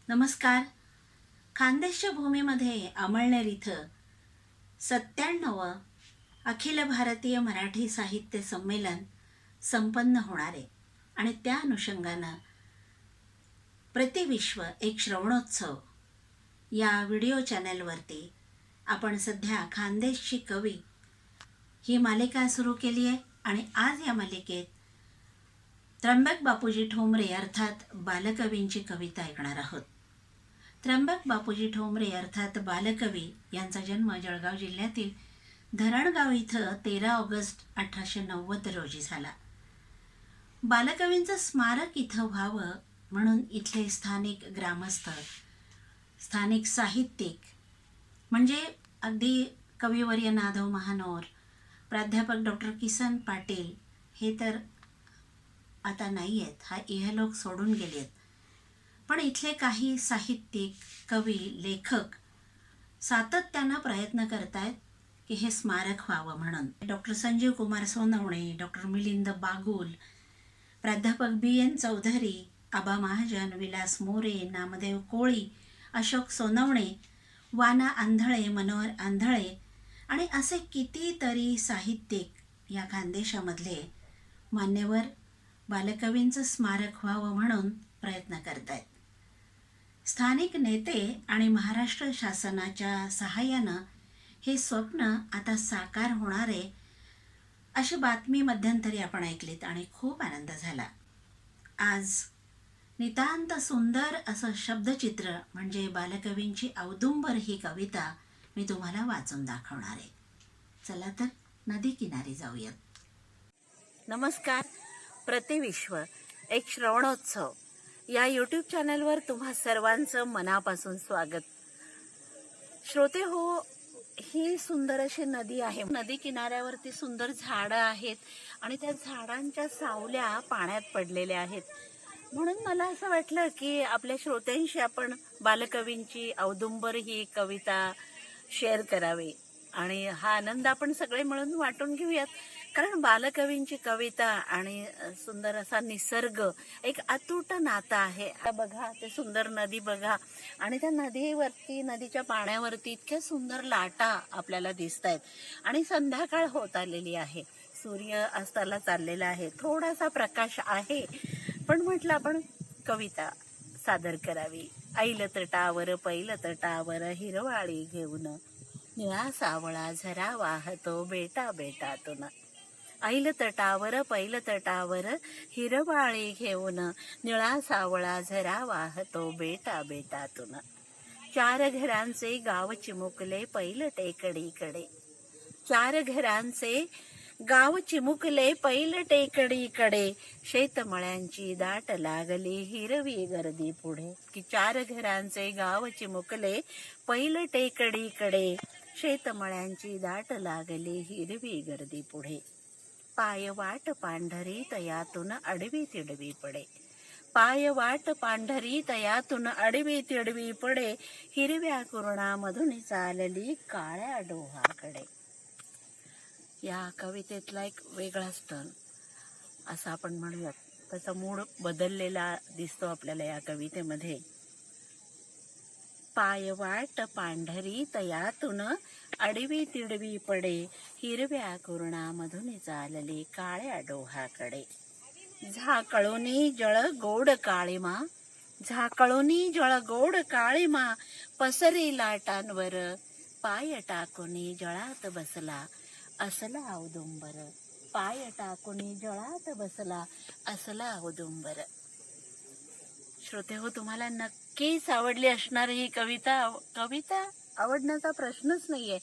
नमस्कार. खानदेशच्या भूमीमध्ये अमळनेर इथं 97 अखिल भारतीय मराठी साहित्य संमेलन संपन्न होणार आहे आणि त्या अनुषंगानं प्रतिविश्व एक श्रवणोत्सव या व्हिडिओ चॅनलवरती आपण सध्या खानदेशची कवी ही मालिका सुरू केली आहे आणि आज या मालिकेत त्र्यंबक बापूजी ठोंबरे अर्थात बालकवींची कविता ऐकणार आहोत. त्र्यंबक बापूजी ठोंबरे अर्थात बालकवी यांचा जन्म जळगाव जिल्ह्यातील धरणगाव इथं 13 ऑगस्ट 1890 रोजी झाला. बालकवींचं स्मारक इथं व्हावं म्हणून इथले स्थानिक ग्रामस्थ, स्थानिक साहित्यिक म्हणजे अगदी कविवर्य नाधव महानोर, प्राध्यापक डॉक्टर किसन पाटील हे तर आता नाही आहेत, हा इहलोक सोडून गेले आहेत. पण इथले काही साहित्यिक, कवी, लेखक सातत्यानं प्रयत्न करतायत की हे स्मारक व्हावं म्हणून. डॉक्टर संजीव कुमार सोनवणे, डॉक्टर मिलिंद बागुल, प्राध्यापक BN चौधरी, आबा महाजन, विलास मोरे, नामदेव कोळी, अशोक सोनवणे, वाना आंधळे, मनोहर आंधळे आणि असे कितीतरी साहित्यिक या खानदेशामधले मान्यवर बालकवींचं स्मारक व्हावं म्हणून प्रयत्न करत आहेत. स्थानिक नेते आणि महाराष्ट्र शासनाच्या सहाय्यानं हे स्वप्न आता साकार होणार आहे अशी बातमी मध्यंतरी आपण ऐकलीत आणि खूप आनंद झाला. आज नितांत सुंदर असं शब्दचित्र म्हणजे बालकवींची औदुंबर ही कविता मी तुम्हाला वाचून दाखवणार आहे. चला तर नदी किनारी जाऊयात. नमस्कार. प्रतिविश्व एक श्रवणोत्सव या यूट्यूब चॅनलवर तुम्हा सर्वांचं मनापासून स्वागत. श्रोते हो, ही सुंदर अशी नदी आहे. नदी किनाऱ्यावरती सुंदर झाडं आहेत आणि त्या झाडांच्या सावल्या पाण्यात पडलेल्या आहेत. म्हणून मला असं वाटलं की आपल्या श्रोत्यांशी आपण बालकवींची औदुंबर ही कविता शेअर करावी आणि हा आनंद आपण सगळे मिळून वाटून घेऊयात. कारण बालकवींची कविता आणि सुंदर असा निसर्ग एक अतूट नातं आहे. बघा ते सुंदर नदी बघा आणि त्या नदीवरती, नदीच्या पाण्यावरती इतक्या सुंदर लाटा आपल्याला दिसत आहेत आणि संध्याकाळ होत आलेली आहे. सूर्य अस्ताला चाललेला आहे, थोडासा प्रकाश आहे. पण म्हटलं आपण कविता सादर करावी. ऐल तटावर पैल तटावर हिरवाळी घेऊन निळा सावळा झरा वाहतो बेटा बेटातून. ऐल तटावर पैल तटावर हिरवाळी घेऊन निळा सावळा झरा वाहतो बेटा बेटातून. चार घरांचे गाव चिमुकले पैल टेकडीकडे. चार घरांचे गाव चिमुकले पैल टेकडीकडे. शेतमळ्यांची दाट लागली हिरवी गर्दी पुढे. की चार घरांचे गाव चिमुकले पैल टेकडीकडे. शेतमळ्यांची दाट लागली हिरवी गर्दी पुढे. पाय वाट पांढरी तयातून अडवी तिडवी पडे. पाय वाट पांढरी तयातून अडवी तिडवी पडे. हिरव्या कुरणामधून चालली काळ्या डोहाकडे. या कवितेतला एक वेगळाच टर्न असं आपण म्हणूयात. त्याचा मूड बदललेला दिसतो आपल्याला या कवितेमध्ये. पाय वाट पांढरी तयातून अडवी तिडवी पडे. हिरव्या कुरणामधून चालली काळ्या डोहाकडे. झाकळूनी जळ गोड काळीमा. झाकळूनी जळ गोड काळीमा. पसरी लाटांवर पाय टाकुनी जळात बसला असला औदुंबर. पाय टाकुनी जळात बसला असला औदुंबर. श्रोते हो, तुम्हाला नक्कीच आवडली असणार ही कविता. कविता आवडण्याचा प्रश्नच नाहीये.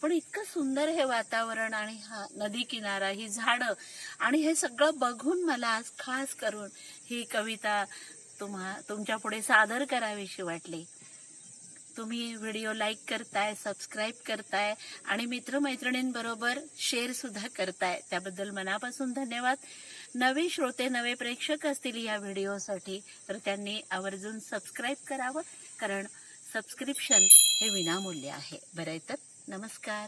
पण इतकं सुंदर हे वातावरण आणि हा नदी किनारा, ही झाडं आणि हे सगळं बघून मला आज खास करून ही कविता तुमच्या पुढे सादर करावीशी वाटली. तुम्ही व्हिडिओ लाईक करताय, सबस्क्राईब करताय आणि मित्रमैत्रिणींबरोबर शेअर सुद्धा करताय. त्याबद्दल मनापासून धन्यवाद. नवे श्रोते, नवे प्रेक्षक असतील या व्हिडिओसाठी तर त्यांनी आवर्जून सबस्क्राईब करावं. कारण सबस्क्रिप्शन हे विनामूल्य आहे. बरं आहे तर. नमस्कार.